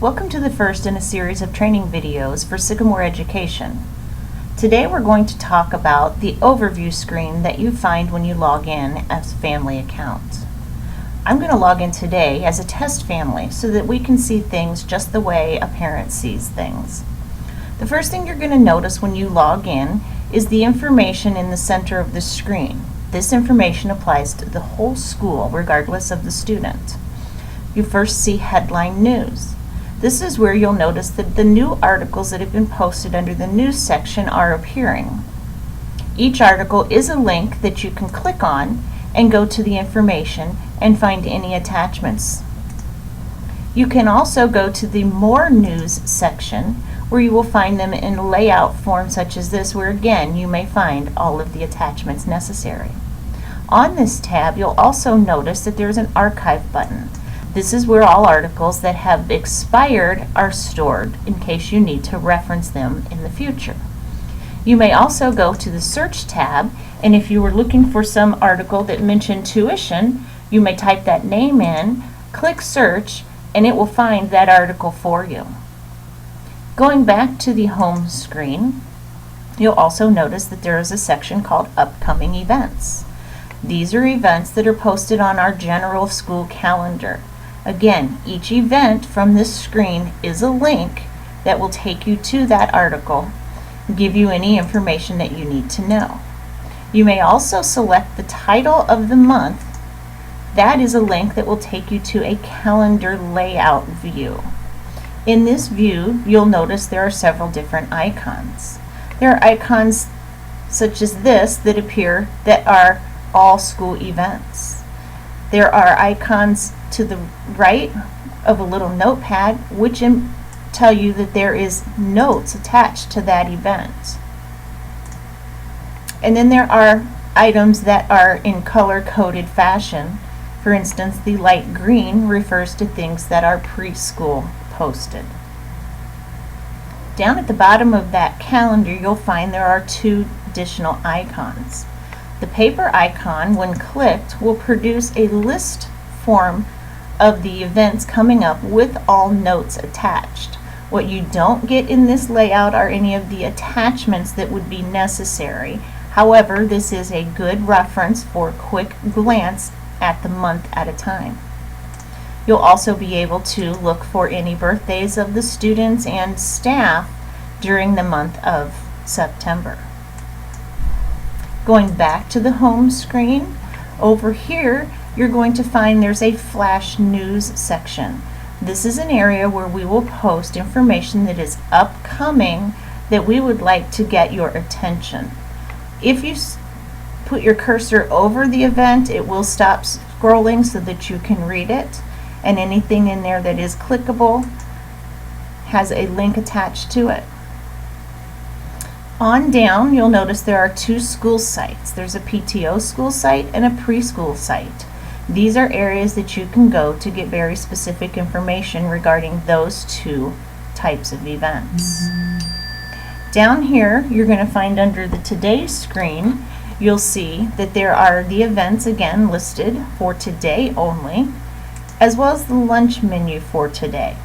Welcome to the first in a series of training videos for Sycamore Education. Today we're going to talk about the overview screen that you find when you log in as family account. I'm going to log in today as a test family so that we can see things just the way a parent sees things. The first thing you're going to notice when you log in is the information in the center of the screen. This information applies to the whole school regardless of the student. You first see headline news. This is where you'll notice that the new articles that have been posted under the news section are appearing. Each article is a link that you can click on and go to the information and find any attachments. You can also go to the More News section where you will find them in layout form such as this, where again you may find all of the attachments necessary. On this tab you'll also notice that there's an archive button. This is where all articles that have expired are stored in case you need to reference them in the future. You may also go to the Search tab, and if you were looking for some article that mentioned tuition, you may type that name in, click Search, and it will find that article for you. Going back to the home screen, you'll also notice that there is a section called Upcoming Events. These are events that are posted on our general school calendar. Again, each event from this screen is a link that will take you to that article and give you any information that you need to know. You may also select the title of the month. That is a link that will take you to a calendar layout view. In this view, you'll notice there are several different icons. There are icons such as this that appear that are all school events. There are icons to the right of a little notepad which tell you that there is notes attached to that event. And then there are items that are in color-coded fashion. For instance, the light green refers to things that are preschool posted. Down at the bottom of that calendar you'll find there are two additional icons. The paper icon, when clicked, will produce a list form of the events coming up with all notes attached. What you don't get in this layout are any of the attachments that would be necessary. However, this is a good reference for a quick glance at the month at a time. You'll also be able to look for any birthdays of the students and staff during the month of September. Going back to the home screen, over here you're going to find there's a flash news section. This is an area where we will post information that is upcoming that we would like to get your attention. If you put your cursor over the event, it will stop scrolling so that you can read it, and anything in there that is clickable has a link attached to it. On down, you'll notice there are two school sites. There's a PTO school site and a preschool site. These are areas that you can go to get very specific information regarding those two types of events. Down here, you're going to find under the Today screen, you'll see that there are the events again listed for today only, as well as the lunch menu for today.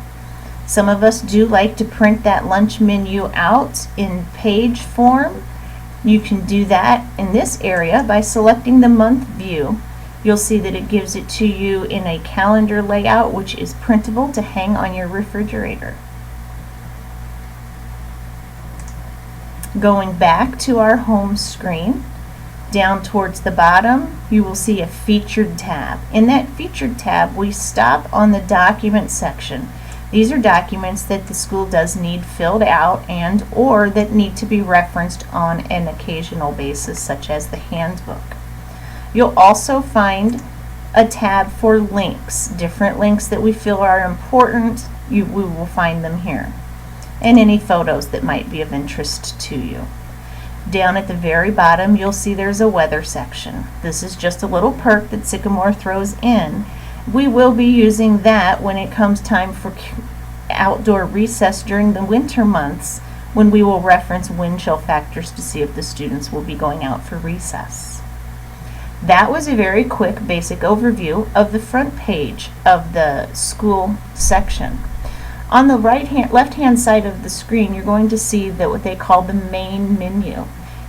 Some of us do like to print that lunch menu out in page form. You can do that in this area by selecting the month view. You'll see that it gives it to you in a calendar layout which is printable to hang on your refrigerator. Going back to our home screen, down towards the bottom you will see a featured tab. In that featured tab we stop on the document section. These are documents that the school does need filled out and or that need to be referenced on an occasional basis, such as the handbook. You'll also find a tab for links, different links that we feel are important. We will find them here, and any photos that might be of interest to you. Down at the very bottom you'll see there's a weather section. This is just a little perk that Sycamore throws in. We will be using that when it comes time for outdoor recess during the winter months, when we will reference wind chill factors to see if the students will be going out for recess. That was a very quick basic overview of the front page of the school section. On the left-hand side of the screen, you're going to see that what they call the main menu.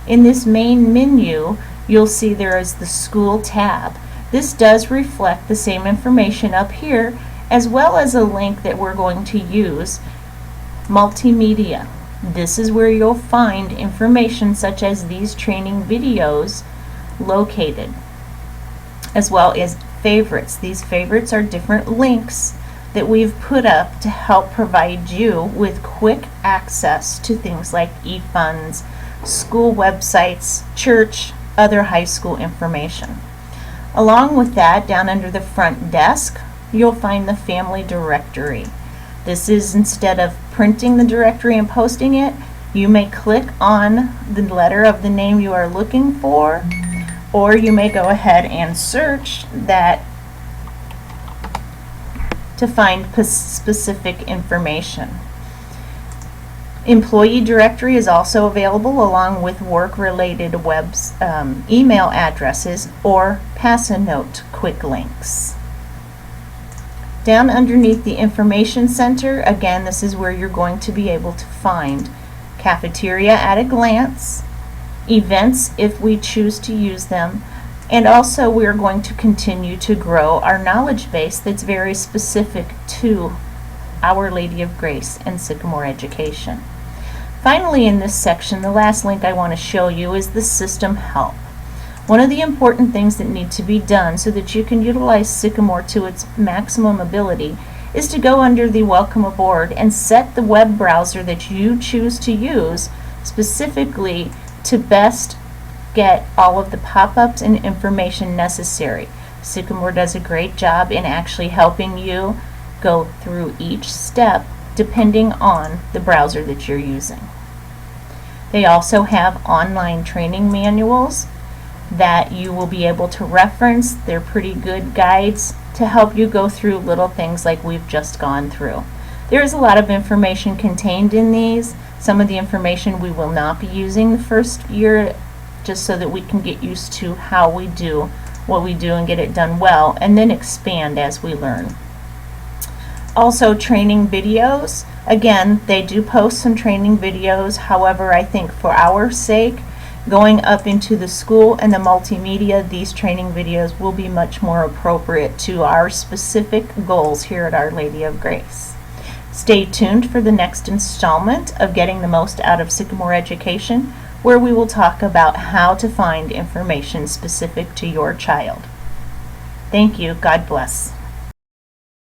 In this main menu, you'll see there is the School tab. This does reflect the same information up here, as well as a link that we're going to use, Multimedia. This is where you'll find information such as these training videos located, as well as favorites. These favorites are different links that we've put up to help provide you with quick access to things like e-funds, school websites, church, other high school information. Along with that, down under the front desk, you'll find the family directory. This is, instead of printing the directory and posting it, you may click on the letter of the name you are looking for, or you may go ahead and search that to find specific information. Employee directory is also available, along with work-related email addresses or pass-a-note quick links. Down underneath the information center, again, this is where you're going to be able to find cafeteria at a glance, events if we choose to use them, and also we're going to continue to grow our knowledge base that's very specific to Our Lady of Grace and Sycamore Education. Finally, in this section, the last link I want to show you is the system help. One of the important things that need to be done so that you can utilize Sycamore to its maximum ability is to go under the Welcome Aboard and set the web browser that you choose to use specifically to best get all of the pop-ups and information necessary. Sycamore does a great job in actually helping you go through each step depending on the browser that you're using. They also have online training manuals that you will be able to reference. They're pretty good guides to help you go through little things like we've just gone through. There is a lot of information contained in these. Some of the information we will not be using the first year, just so that we can get used to how we do what we do and get it done well, and then expand as we learn. Also, training videos. Again, they do post some training videos. However, I think for our sake, going up into the school and the multimedia, these training videos will be much more appropriate to our specific goals here at Our Lady of Grace. Stay tuned for the next installment of Getting the Most Out of Sycamore Education, where we will talk about how to find information specific to your child. Thank you. God bless.